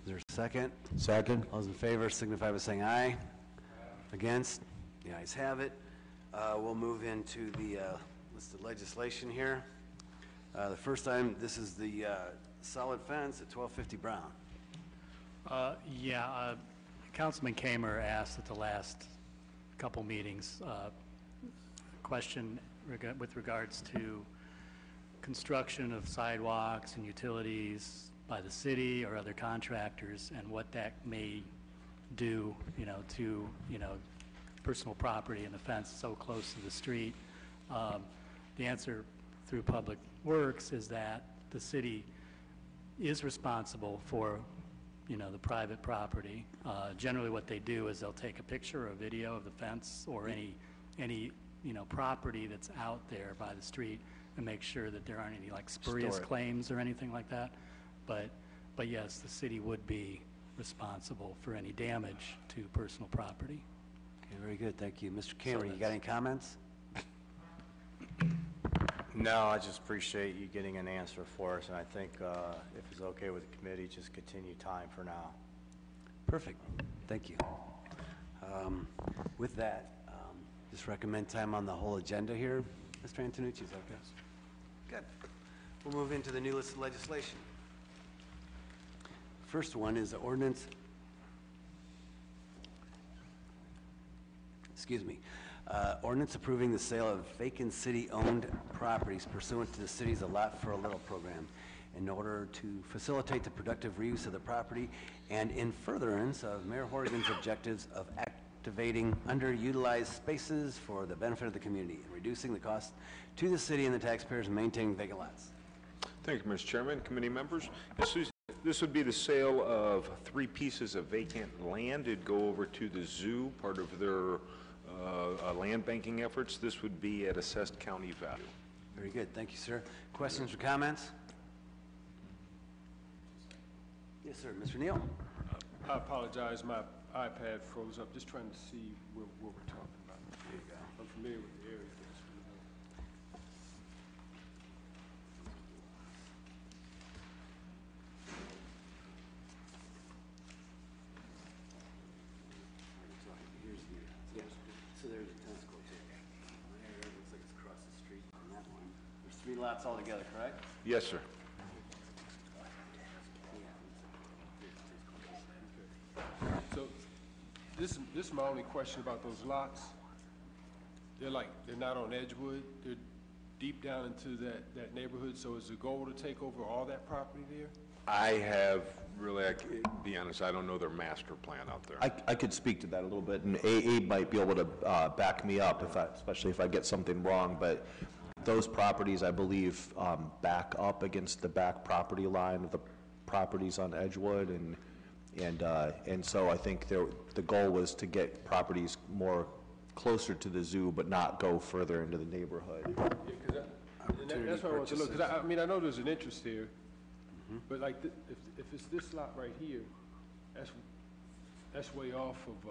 Is there a second? Second. All those in favor signify by saying aye. Against? The ayes have it. We'll move into the list of legislation here. The first item, this is the solid fence at 1250 Brown. Councilman Kamer asked at the last couple meetings question with regards to construction of sidewalks and utilities by the city or other contractors, and what that may do, to personal property and the fence so close to the street. The answer through Public Works is that the city is responsible for the private property. Generally what they do is they'll take a picture or a video of the fence or any property that's out there by the street and make sure that there aren't any spurious claims or anything like that. But yes, the city would be responsible for any damage to personal property. Okay, very good, thank you. Mr. Cameron, you got any comments? No, I just appreciate you getting an answer for us, and I think if it's okay with the committee, just continue time for now. Perfect, thank you. With that, just recommend time on the whole agenda here. Mr. Antonucci, is that okay? Good. We'll move into the new list of legislation. First one is the ordinance, ordinance approving the sale of vacant city-owned properties pursuant to the city's Allot for a Little program in order to facilitate the productive reuse of the property and in furtherance of Mayor Horrigan's objectives of activating underutilized spaces for the benefit of the community and reducing the cost to the city and the taxpayers in maintaining vacant lots. Thank you, Mr. Chairman, committee members. This would be the sale of 3 pieces of vacant land. It'd go over to the zoo, part of their land banking efforts. This would be at assessed county value. Very good, thank you, sir. Questions or comments? Yes, sir. Mr. Neal. I apologize, my iPad froze up. Just trying to see what we're talking about. There you go. I'm familiar with the area. So there's a tennis court too. It looks like it's across the street from that one. There's 3 lots altogether, correct? Yes, sir. So this is my only question about those lots. They're not on Edgewood. They're deep down into that neighborhood. So is the goal to take over all that property there? I have really, be honest, I don't know their master plan out there. I could speak to that a little bit, and Abe might be able to back me up, especially if I get something wrong, but those properties, I believe, back up against the back property line of the properties on Edgewood, and so I think the goal was to get properties more closer to the zoo, but not go further into the neighborhood. Yeah, that's what I want to look, because I know there's an interest here. But if it's this lot right here, that's way off of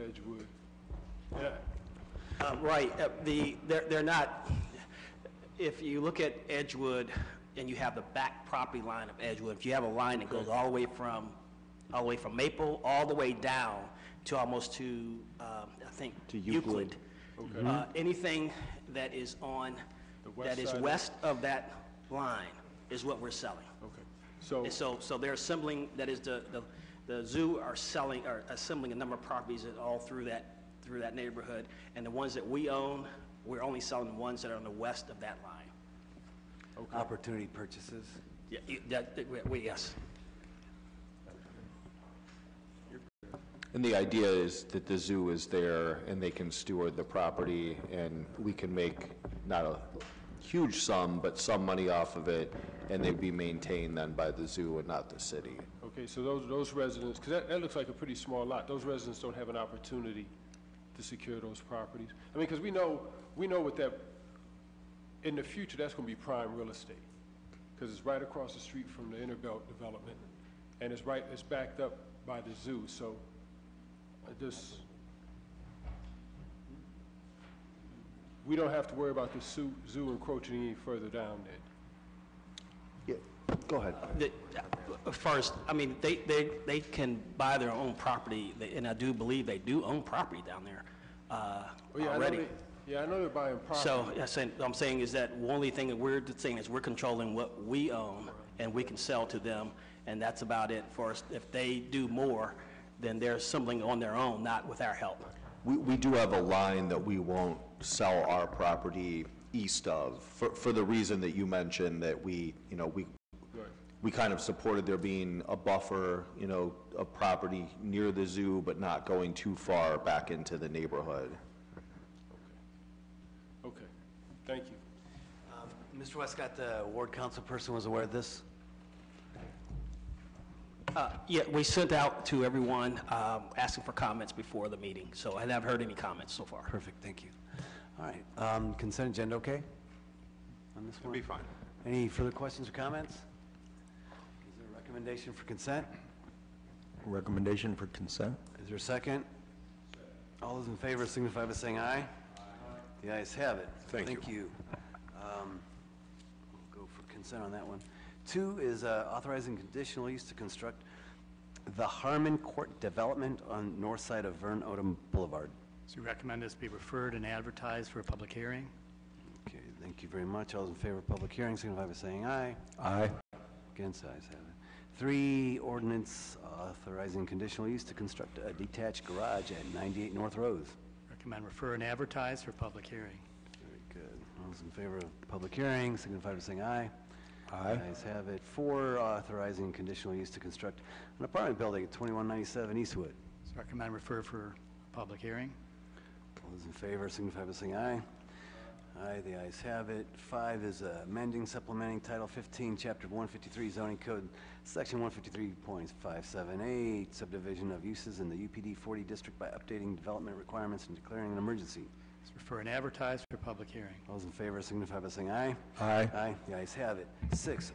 Edgewood. Yeah. Right. They're not. If you look at Edgewood and you have the back property line of Edgewood, if you have a line that goes all the way from Maple all the way down to almost to I think to Euclid. Okay. Anything that is on west of that line is what we're selling. Okay. So they're assembling. That is the zoo are assembling a number of properties all through that neighborhood, and the ones that we own, we're only selling the ones that are on the west of that line. Okay. Opportunity purchases. Yeah. Yes. And the idea is that the zoo is there and they can steward the property, and we can make not a huge sum, but some money off of it, and they'd be maintained then by the zoo and not the city. Okay, so those residents, because that looks like a pretty small lot, those residents don't have an opportunity to secure those properties. I mean, because we know with that, in the future, that's going to be prime real estate, because it's right across the street from the Interbelt development, and it's backed up by the zoo, so we don't have to worry about the zoo encroaching any further down then. Yeah. Go ahead. First, I mean, they can buy their own property, and I do believe they do own property down there Oh, yeah, already. I know they're buying property. So, I'm saying is that one only thing that we're saying is we're controlling what we own, and we can sell to them, and that's about it for us. If they do more, then they're something on their own, not with our help. We do have a line that we won't sell our property east of, for the reason that you mentioned, that we kind of supported there being a buffer, a property near the zoo, but not going too far back into the neighborhood. Okay, thank you. Mr. Westcott, the ward council person was aware of this? Yeah, we sent out to everyone asking for comments before the meeting, so I haven't heard any comments so far. Perfect, thank you. All right, consent agenda okay on this one? It'll be fine. Any further questions or comments? Is there a recommendation for consent? Recommendation for consent? Is there a second? All those in favor signify by saying aye. The ayes have it. Thank you. Thank you. We'll go for consent on that one. 2 is authorizing conditional use to construct the Harmon Court development on north side of Vern Odom Boulevard. So we recommend this be referred and advertised for a public hearing. Okay, thank you very much. All those in favor of public hearing signify by saying aye. Aye. Against, ayes have it. 3, ordinance authorizing conditional use to construct a detached garage at 98 North Rose. Recommend refer and advertise for public hearing. Very good. All those in favor of public hearing signify by saying aye. Aye. Ayes have it. 4, authorizing conditional use to construct an apartment building at 2197 Eastwood. So recommend refer for public hearing. All those in favor signify by saying aye. Aye, the ayes have it. 5 is amending, supplementing Title 15, Chapter 153 zoning code, Section 153.578, subdivision of uses in the UPD 40 district by updating development requirements and declaring an emergency. So refer and advertise for public hearing. All those in favor signify by saying aye. Aye. Aye, the ayes have it. 6,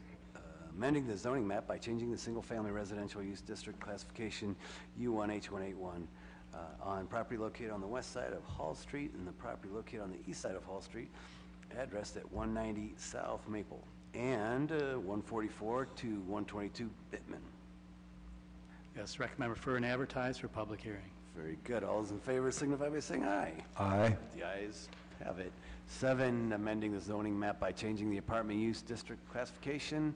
amending the zoning map by changing the single-family residential use district classification U1H181 on property located on the west side of Hall Street and the property located on the east side of Hall Street, addressed at 190 South Maple, and 144 to 122 Bittman. Yes, recommend refer and advertise for public hearing. Very good. All those in favor signify by saying aye. Aye. The ayes have it. 7, amending the zoning map by changing the apartment use district classification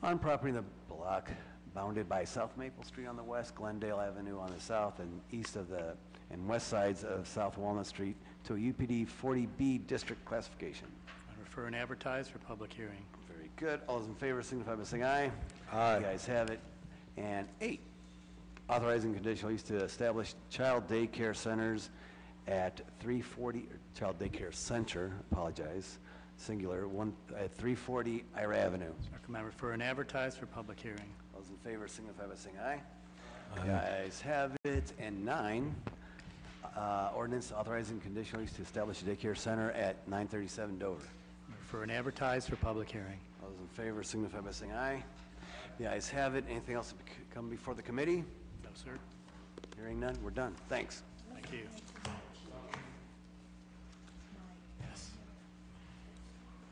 on property in the block bounded by South Maple Street on the west, Glendale Avenue on the south, and east of the, and west sides of South Walnut Street to a UPD 40B district classification. Refer and advertise for public hearing. Very good. All those in favor signify by saying aye. Aye. The ayes have it. And 8, authorizing conditional use to establish child daycare centers at 340, child daycare center, apologize, singular, at 340 Ira Avenue. Recommend refer and advertise for public hearing. Those in favor signify by saying aye. The ayes have it. And 9, ordinance authorizing conditional use to establish a daycare center at 937 Dover. Refer and advertise for public hearing. Those in favor signify by saying aye. The ayes have it. Anything else to come before the committee? No, sir. Hearing none, we're done. Thanks. Thank you.